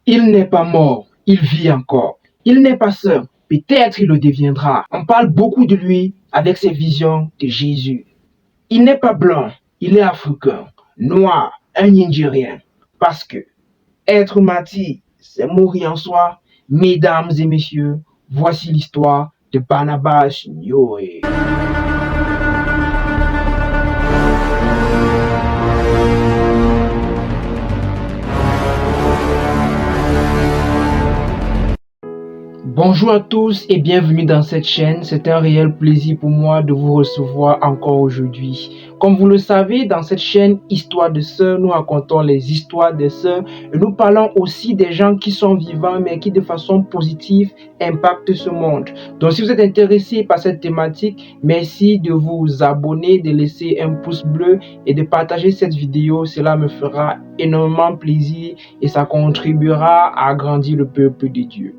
Il n'est pas mort, il vit encore. Il n'est pas seul, peut-être il le deviendra. On parle beaucoup de lui avec ses visions de Jésus. Il n'est pas blanc, il est africain, noir, un Nigérien. Parce que être martyr, c'est mourir en soi. Mesdames et messieurs, voici l'histoire de Barnabas Nyoé. Bonjour à tous et bienvenue dans cette chaîne. C'est un réel plaisir pour moi de vous recevoir encore aujourd'hui. Comme vous le savez, dans cette chaîne Histoire de sœurs, nous racontons les histoires des sœurs et nous parlons aussi des gens qui sont vivants mais qui de façon positive impactent ce monde. Donc si vous êtes intéressé par cette thématique, merci de vous abonner, de laisser un pouce bleu et de partager cette vidéo. Cela me fera énormément plaisir et ça contribuera à agrandir le peuple de Dieu.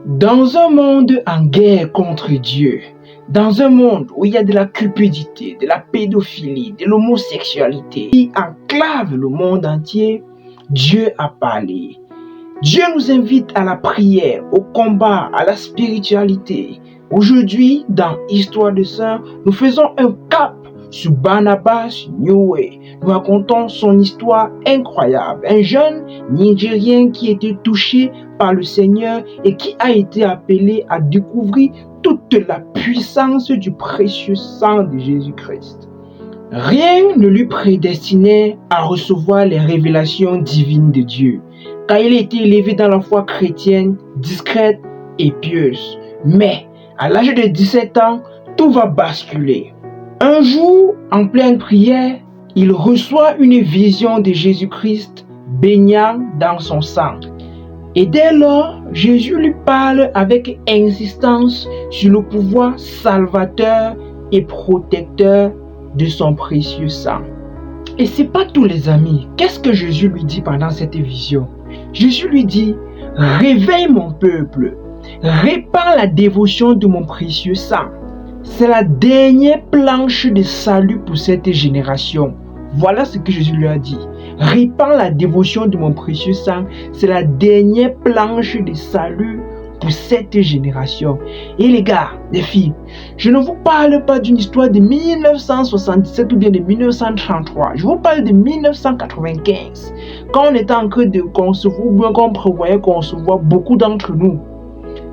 Dans un monde en guerre contre Dieu, dans un monde où il y a de la cupidité, de la pédophilie, de l'homosexualité qui enclave le monde entier, Dieu a parlé. Dieu nous invite à la prière, au combat, à la spiritualité. Aujourd'hui, dans Histoire de sœurs, nous faisons un cap sur Barnabas Nyoé. Nous racontons son histoire incroyable. Un jeune Nigérien qui a été touché par le Seigneur et qui a été appelé à découvrir toute la puissance du précieux sang de Jésus-Christ. Rien ne lui prédestinait à recevoir les révélations divines de Dieu, car il a été élevé dans la foi chrétienne, discrète et pieuse. Mais à l'âge de 17 ans, tout va basculer. Un jour, en pleine prière, il reçoit une vision de Jésus-Christ baignant dans son sang. Et dès lors, Jésus lui parle avec insistance sur le pouvoir salvateur et protecteur de son précieux sang. Et c'est pas tous les amis. Qu'est-ce que Jésus lui dit pendant cette vision? Jésus lui dit, réveille mon peuple, répands la dévotion de mon précieux sang. C'est la dernière planche de salut pour cette génération. Voilà ce que Jésus lui a dit. Répands la dévotion de mon précieux sang. C'est la dernière planche de salut pour cette génération. Et les gars, les filles, je ne vous parle pas d'une histoire de 1977 ou bien de 1933. Je vous parle de 1995. Quand on était en train de concevoir, ou bien qu'on prévoyait concevoir beaucoup d'entre nous.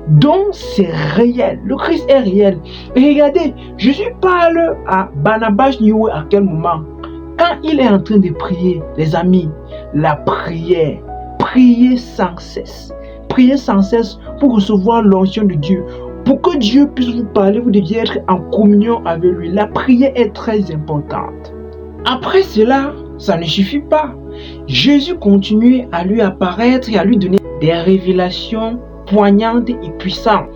Donc c'est réel, le Christ est réel. Et regardez, Jésus parle à Barnabas Nyoé à quel moment? Quand il est en train de prier, les amis, la prière, priez sans cesse. Priez sans cesse pour recevoir l'onction de Dieu. Pour que Dieu puisse vous parler, vous deviez être en communion avec lui. La prière est très importante. Après cela, ça ne suffit pas. Jésus continue à lui apparaître et à lui donner des révélations poignante et puissante.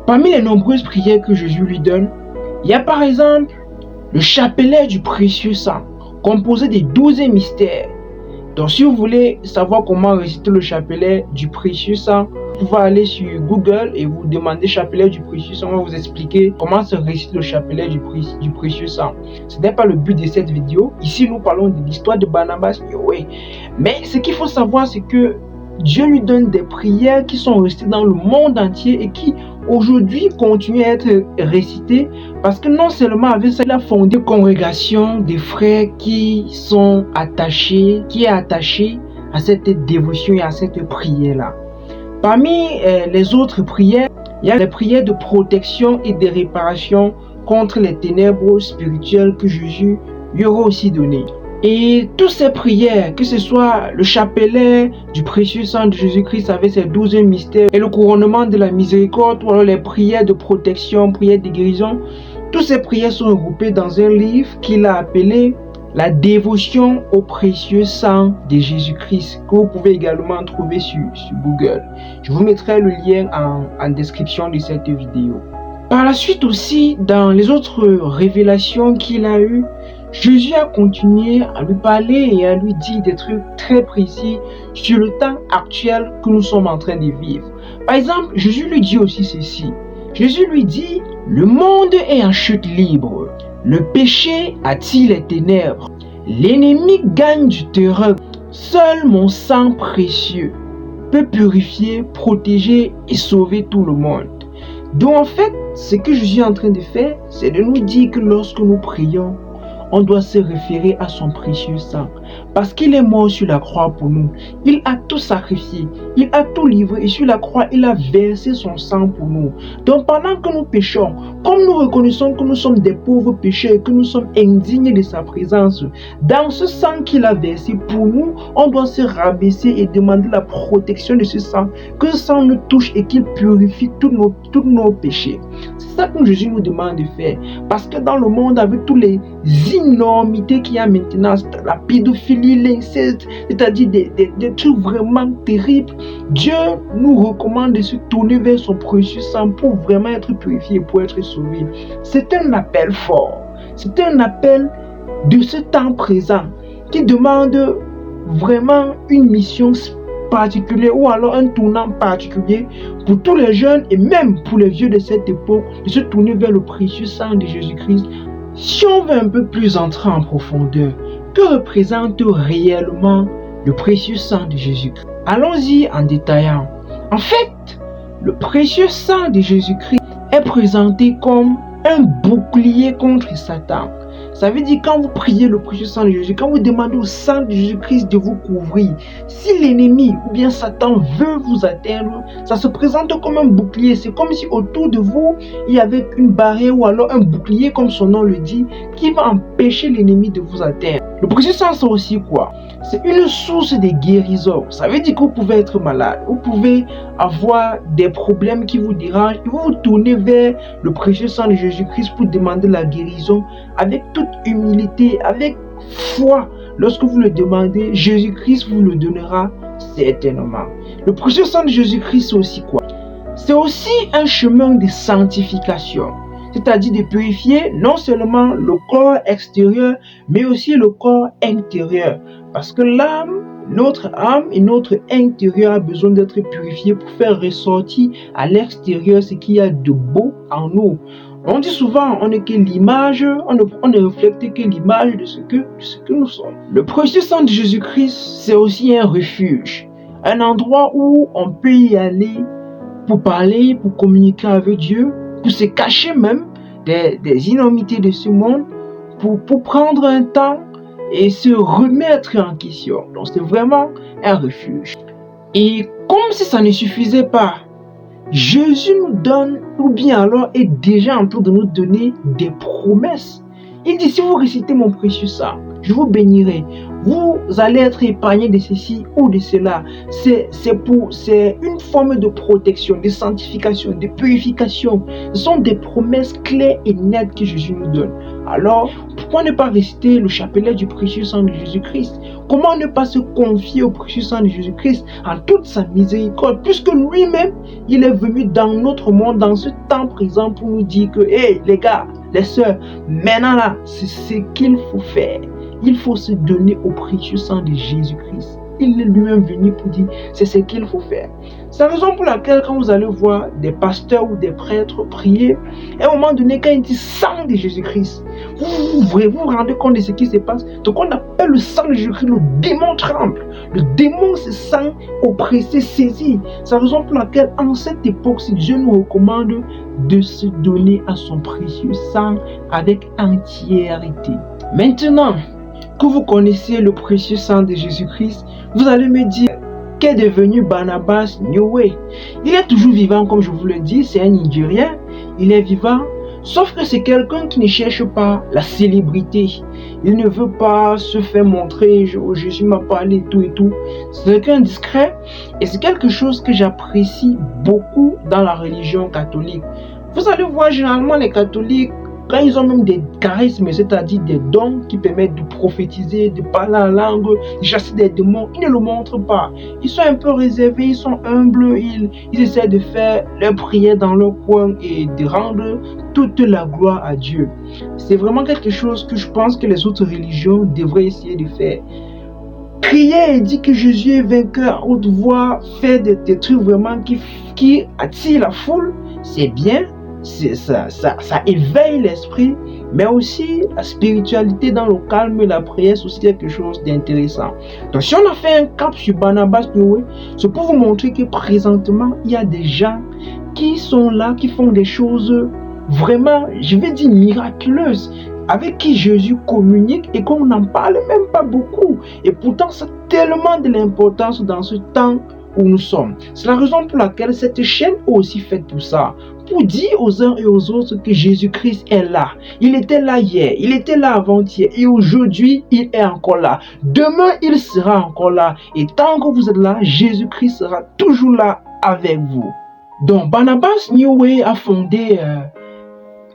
Parmi les nombreuses prières que Jésus lui donne, il y a par exemple le chapelet du précieux sang, composé des 12 mystères. Donc si vous voulez savoir comment réciter le chapelet du précieux sang, vous pouvez aller sur Google et vous demander chapelet du précieux sang. On va vous expliquer comment se récite le chapelet du précieux sang. Ce n'est pas le but de cette vidéo. Ici nous parlons de l'histoire de Barnabas Nyoé. Mais ce qu'il faut savoir, c'est que Dieu lui donne des prières qui sont restées dans le monde entier et qui aujourd'hui continuent à être récitées parce que non seulement avec ça, il a fondé une congrégation de frères qui est attachée à cette dévotion et à cette prière-là. Parmi les autres prières, il y a les prières de protection et de réparation contre les ténèbres spirituelles que Jésus lui aura aussi données. Et toutes ces prières, que ce soit le chapelet du précieux sang de Jésus-Christ avec ses 12 mystères et le couronnement de la miséricorde, ou alors les prières de protection, prières de guérison, toutes ces prières sont regroupées dans un livre qu'il a appelé La dévotion au précieux sang de Jésus-Christ, que vous pouvez également trouver sur Google. Je vous mettrai le lien en description de cette vidéo. Par la suite aussi, dans les autres révélations qu'il a eues, Jésus a continué à lui parler et à lui dire des trucs très précis sur le temps actuel que nous sommes en train de vivre. Par exemple, Jésus lui dit aussi ceci. Jésus lui dit, le monde est en chute libre. Le péché attire les ténèbres. L'ennemi gagne du terrain. Seul mon sang précieux peut purifier, protéger et sauver tout le monde. Donc en fait, ce que je suis en train de faire, c'est de nous dire que lorsque nous prions, on doit se référer à son précieux sang. Parce qu'il est mort sur la croix pour nous. Il a tout sacrifié. Il a tout livré. Et sur la croix, il a versé son sang pour nous. Donc pendant que nous péchons, comme nous reconnaissons que nous sommes des pauvres pécheurs et que nous sommes indignes de sa présence, dans ce sang qu'il a versé pour nous, on doit se rabaisser et demander la protection de ce sang. Que ce sang nous touche et qu'il purifie tous nos péchés. C'est ça que Jésus nous demande de faire. Parce que dans le monde, avec tous les énormités qu'il y a maintenant, la pédophilie, l'inceste, c'est-à-dire des trucs vraiment terribles, Dieu nous recommande de se tourner vers son précieux sang pour vraiment être purifié, pour être sauvé. C'est un appel fort. C'est un appel de ce temps présent qui demande vraiment une mission particulière ou alors un tournant particulier pour tous les jeunes et même pour les vieux de cette époque de se tourner vers le précieux sang de Jésus-Christ. Si on veut un peu plus entrer en profondeur, que représente réellement le précieux sang de Jésus-Christ? Allons-y en détaillant. En fait, le précieux sang de Jésus-Christ est présenté comme un bouclier contre Satan. Ça veut dire quand vous priez le précieux sang de Jésus, quand vous demandez au sang de Jésus-Christ de vous couvrir, si l'ennemi ou bien Satan veut vous atteindre, ça se présente comme un bouclier. C'est comme si autour de vous, il y avait une barrière ou alors un bouclier, comme son nom le dit, qui va empêcher l'ennemi de vous atteindre. Le précieux sang, c'est aussi quoi? C'est une source de guérison. Ça veut dire que vous pouvez être malade, vous pouvez avoir des problèmes qui vous dérangent, et vous vous tournez vers le précieux sang de Jésus-Christ pour demander la guérison avec toute humilité, avec foi. Lorsque vous le demandez, Jésus-Christ vous le donnera certainement. Le précieux sang de Jésus-Christ, c'est aussi quoi? C'est aussi un chemin de sanctification. C'est-à-dire de purifier non seulement le corps extérieur, mais aussi le corps intérieur. Parce que l'âme, notre âme et notre intérieur a besoin d'être purifié pour faire ressortir à l'extérieur ce qu'il y a de beau en nous. On dit souvent, on n'est que l'image, on ne reflète que l'image de ce que nous sommes. Le précieux sang de Jésus-Christ, c'est aussi un refuge. Un endroit où on peut y aller pour parler, pour communiquer avec Dieu, pour se cacher même des énormités de ce monde, pour prendre un temps et se remettre en question. Donc c'est vraiment un refuge. Et comme si ça ne suffisait pas, Jésus nous donne, ou bien alors est déjà en train de nous donner des promesses. Il dit, si vous récitez mon précieux sang, je vous bénirai. Vous allez être épargnés de ceci ou de cela. C'est une forme de protection, de sanctification, de purification. Ce sont des promesses claires et nettes que Jésus nous donne. Alors, pourquoi ne pas réciter le chapelet du précieux sang de Jésus-Christ? Comment ne pas se confier au précieux sang de Jésus-Christ en toute sa miséricorde, puisque lui-même, il est venu dans notre monde, dans ce temps présent, pour nous dire que, hey, les gars, les sœurs, maintenant là, c'est ce qu'il faut faire. Il faut se donner au précieux sang de Jésus-Christ. Il est lui-même venu pour dire, c'est ce qu'il faut faire. C'est la raison pour laquelle quand vous allez voir des pasteurs ou des prêtres prier, à un moment donné, quand ils disent sang de Jésus-Christ, vous vous rendez compte de ce qui se passe. Donc on appelle le sang de Jésus-Christ, le démon tremble. Le démon se sent oppressé, saisi. C'est la raison pour laquelle en cette époque, si Dieu nous recommande de se donner à son précieux sang avec entièreté. Maintenant que vous connaissez le précieux sang de Jésus-Christ, vous allez me dire qu'est devenu Barnabas Nyowe. Il est toujours vivant, comme je vous le dis, c'est un Nigérien, il est vivant, sauf que c'est quelqu'un qui ne cherche pas la célébrité. Il ne veut pas se faire montrer, Jésus m'a parlé et tout. C'est quelqu'un discret et c'est quelque chose que j'apprécie beaucoup dans la religion catholique. Vous allez voir généralement les catholiques, quand ils ont même des charismes, c'est-à-dire des dons qui permettent de prophétiser, de parler en langue, de chasser des démons, ils ne le montrent pas. Ils sont un peu réservés, ils sont humbles, ils essaient de faire leur prière dans leur coin et de rendre toute la gloire à Dieu. C'est vraiment quelque chose que je pense que les autres religions devraient essayer de faire. Crier et dire que Jésus est vainqueur, ou de voir faire des trucs vraiment qui attirent la foule, c'est bien. Ça éveille l'esprit, mais aussi la spiritualité dans le calme et la prière, c'est aussi quelque chose d'intéressant. Donc si on a fait un cap sur Barnabas New Way, c'est pour vous montrer que présentement, il y a des gens qui sont là, qui font des choses vraiment, je vais dire, miraculeuses, avec qui Jésus communique et qu'on n'en parle même pas beaucoup. Et pourtant, c'est tellement de l'importance dans ce temps où nous sommes. C'est la raison pour laquelle cette chaîne est aussi faite pour ça. Pour dire aux uns et aux autres que Jésus-Christ est là. Il était là hier, il était là avant-hier et aujourd'hui, il est encore là. Demain, il sera encore là. Et tant que vous êtes là, Jésus-Christ sera toujours là avec vous. Donc, Barnabas New Way a fondé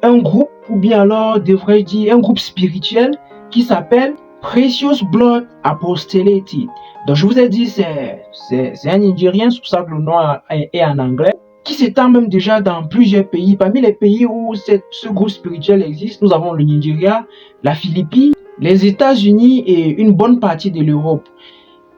un groupe, ou bien alors, devrais-je dire, un groupe spirituel qui s'appelle Precious Blood Apostolated. Donc, je vous ai dit, c'est un Nigérien, c'est pour ça que le nom est en anglais, qui s'étend même déjà dans plusieurs pays. Parmi les pays où ce groupe spirituel existe, nous avons le Nigeria, la Philippines, les États-Unis et une bonne partie de l'Europe.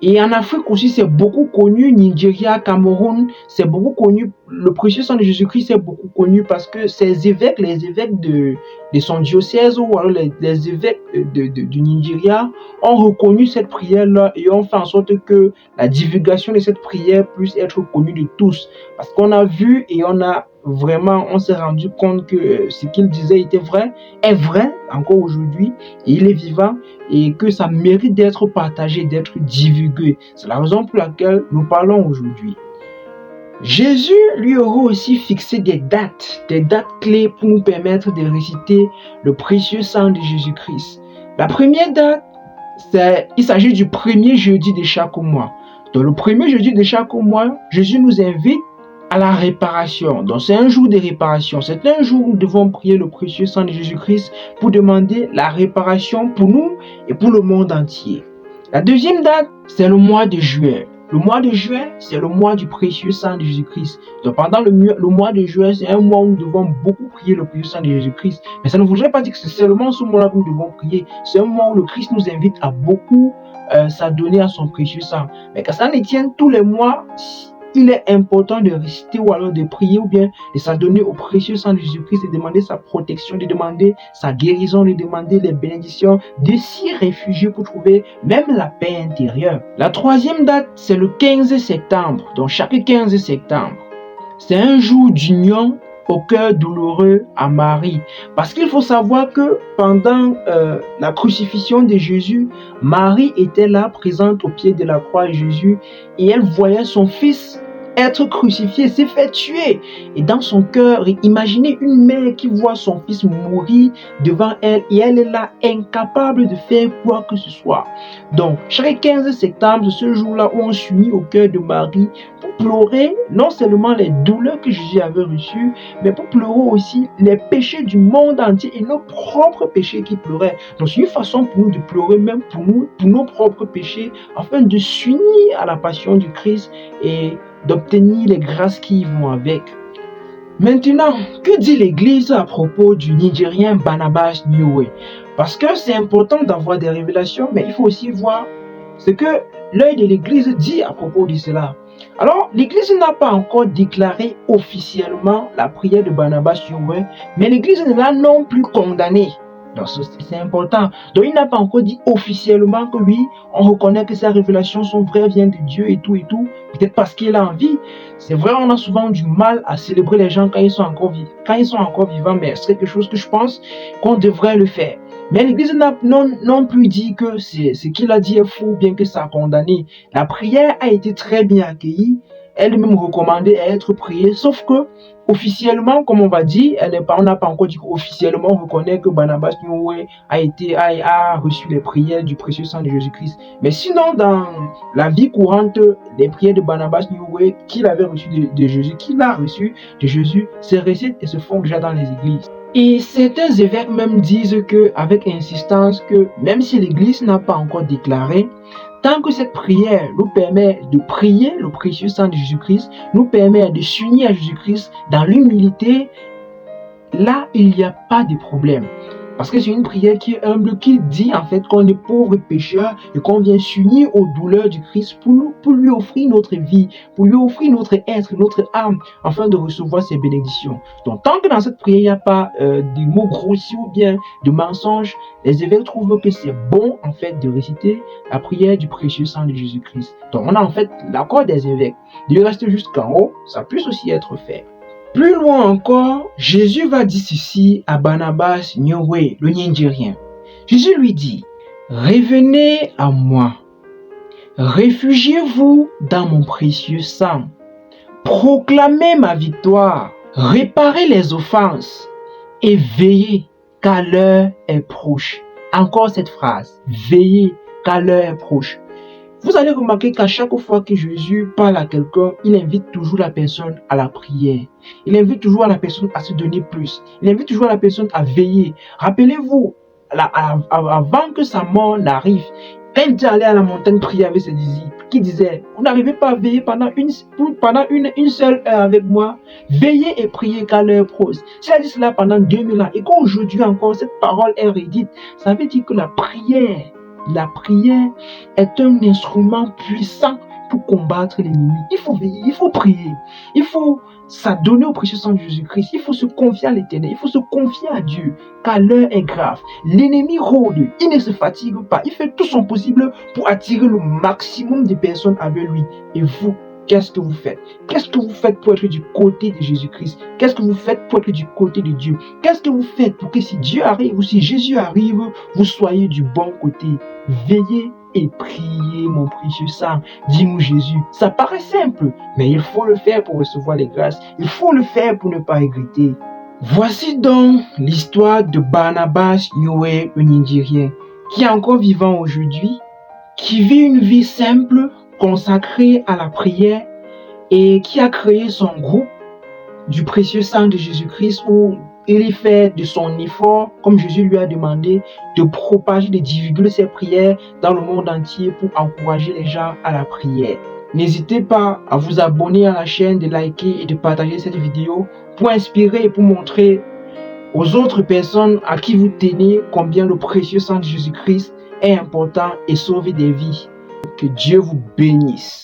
Et en Afrique aussi, c'est beaucoup connu, Nigeria, Cameroun, c'est beaucoup connu. Le précieux sang de Jésus-Christ, c'est beaucoup connu parce que ces évêques, les évêques de son diocèse ou alors les évêques du Nigeria ont reconnu cette prière-là et ont fait en sorte que la divulgation de cette prière puisse être connue de tous. Parce qu'on a vu et on s'est rendu compte que ce qu'il disait est vrai encore aujourd'hui, et il est vivant, et que ça mérite d'être partagé, d'être divulgué. C'est la raison pour laquelle nous parlons aujourd'hui. Jésus lui aura aussi fixé des dates clés pour nous permettre de réciter le précieux sang de Jésus-Christ. La première date, il s'agit du premier jeudi de chaque mois. Dans le premier jeudi de chaque mois, Jésus nous invite à la réparation. Donc c'est un jour de réparation. C'est un jour où nous devons prier le précieux sang de Jésus-Christ pour demander la réparation pour nous et pour le monde entier. La deuxième date, c'est le mois de juin. Le mois de juin, c'est le mois du précieux sang de Jésus-Christ. Donc pendant le mois de juin, c'est un mois où nous devons beaucoup prier le précieux sang de Jésus-Christ. Mais ça ne voudrait pas dire que c'est seulement ce mois-là que nous devons prier. C'est un mois où le Christ nous invite à beaucoup s'adonner à son précieux sang. Mais que ça ne tienne tous les mois, il est important de réciter ou alors de prier ou bien de s'adonner au précieux sang de Jésus-Christ, de demander sa protection, de demander sa guérison, de demander les bénédictions, de s'y réfugier pour trouver même la paix intérieure. La troisième date, c'est le 15 septembre. Donc chaque 15 septembre, c'est un jour d'union au cœur douloureux à Marie. Parce qu'il faut savoir que pendant la crucifixion de Jésus, Marie était là, présente au pied de la croix de Jésus, et elle voyait son fils être crucifié, s'est fait tuer. Et dans son cœur, imaginez une mère qui voit son fils mourir devant elle et elle est là incapable de faire quoi que ce soit. Donc, chaque 15 septembre, ce jour-là où on s'unit au cœur de Marie pour pleurer non seulement les douleurs que Jésus avait reçues, mais pour pleurer aussi les péchés du monde entier et nos propres péchés qui pleuraient. Donc, c'est une façon pour nous de pleurer même pour nous, pour nos propres péchés, afin de s'unir à la passion du Christ et d'obtenir les grâces qui vont avec. Maintenant, que dit l'Église à propos du Nigérien Barnabas New Way? Parce que c'est important d'avoir des révélations, mais il faut aussi voir ce que l'œil de l'Église dit à propos de cela. Alors, l'Église n'a pas encore déclaré officiellement la prière de Barnabas New Way, mais l'Église ne l'a non plus condamné. Donc c'est important. Donc il n'a pas encore dit officiellement que oui, on reconnaît que ces révélations sont vraies, viennent de Dieu et tout. Peut-être parce qu'il a envie. C'est vrai, on a souvent du mal à célébrer les gens quand ils sont encore vivants, mais c'est quelque chose que je pense qu'on devrait le faire. Mais l'Église n'a non plus dit que ce qu'il a dit est faux, bien que ça a condamné. La prière a été très bien accueillie. Elle est même recommandée à être priée, sauf que officiellement, comme on va dire, on n'a pas encore dit qu'officiellement on reconnaît que Barnabas New Way a reçu les prières du précieux sang de Jésus-Christ. Mais sinon, dans la vie courante, les prières de Barnabas New Way qu'il avait reçues de Jésus, qu'il a reçues de Jésus, se récitent et se font déjà dans les églises. Et certains évêques même disent avec insistance que même si l'Église n'a pas encore déclaré, tant que cette prière nous permet de prier le précieux sang de Jésus-Christ, nous permet de s'unir à Jésus-Christ dans l'humilité, là, il n'y a pas de problème. Parce que c'est une prière qui est humble, qui dit en fait qu'on est pauvre pécheur et qu'on vient s'unir aux douleurs du Christ pour lui offrir notre vie, pour lui offrir notre être, notre âme, afin de recevoir ses bénédictions. Donc tant que dans cette prière, il n'y a pas des mots grossiers ou bien de mensonges, les évêques trouvent que c'est bon en fait de réciter la prière du précieux sang de Jésus-Christ. Donc on a en fait l'accord des évêques. Dieu reste jusqu'en haut, ça peut aussi être fait. Plus loin encore, Jésus va dire ceci à Barnabas Nyowe, le Nigérien. Jésus lui dit, « Revenez à moi, réfugiez-vous dans mon précieux sang, proclamez ma victoire, réparez les offenses et veillez car l'heure est proche. » Encore cette phrase, « Veillez car l'heure est proche ». Vous allez remarquer qu'à chaque fois que Jésus parle à quelqu'un, il invite toujours la personne à la prière. Il invite toujours la personne à se donner plus. Il invite toujours la personne à veiller. Rappelez-vous, avant que sa mort n'arrive, quand il était allé à la montagne prier avec ses disciples, qui disait, vous n'arrivez pas à veiller pendant une seule heure avec moi, veillez et priez car l'heure est proche. Si elle dit cela pendant 2000 ans et qu'aujourd'hui encore cette parole est redite, ça veut dire que la prière est un instrument puissant pour combattre l'ennemi. Il faut veiller, il faut prier, il faut s'adonner au précieux sang de Jésus-Christ, il faut se confier à l'Éternel, il faut se confier à Dieu, car l'heure est grave. L'ennemi rôde, il ne se fatigue pas, il fait tout son possible pour attirer le maximum de personnes avec lui. Et vous, qu'est-ce que vous faites? Qu'est-ce que vous faites pour être du côté de Jésus-Christ? Qu'est-ce que vous faites pour être du côté de Dieu? Qu'est-ce que vous faites pour que si Dieu arrive ou si Jésus arrive, vous soyez du bon côté? Veillez et priez mon précieux sang, dis-nous Jésus. Ça paraît simple, mais il faut le faire pour recevoir les grâces. Il faut le faire pour ne pas regretter. Voici donc l'histoire de Barnabas Nyowe, le Nigérien, qui est encore vivant aujourd'hui, qui vit une vie simple, consacrée à la prière et qui a créé son groupe du précieux sang de Jésus-Christ où il fait de son effort, comme Jésus lui a demandé, de propager, de divulguer ses prières dans le monde entier pour encourager les gens à la prière. N'hésitez pas à vous abonner à la chaîne, de liker et de partager cette vidéo pour inspirer et pour montrer aux autres personnes à qui vous tenez combien le précieux sang de Jésus-Christ est important et sauve des vies. Que Dieu vous bénisse.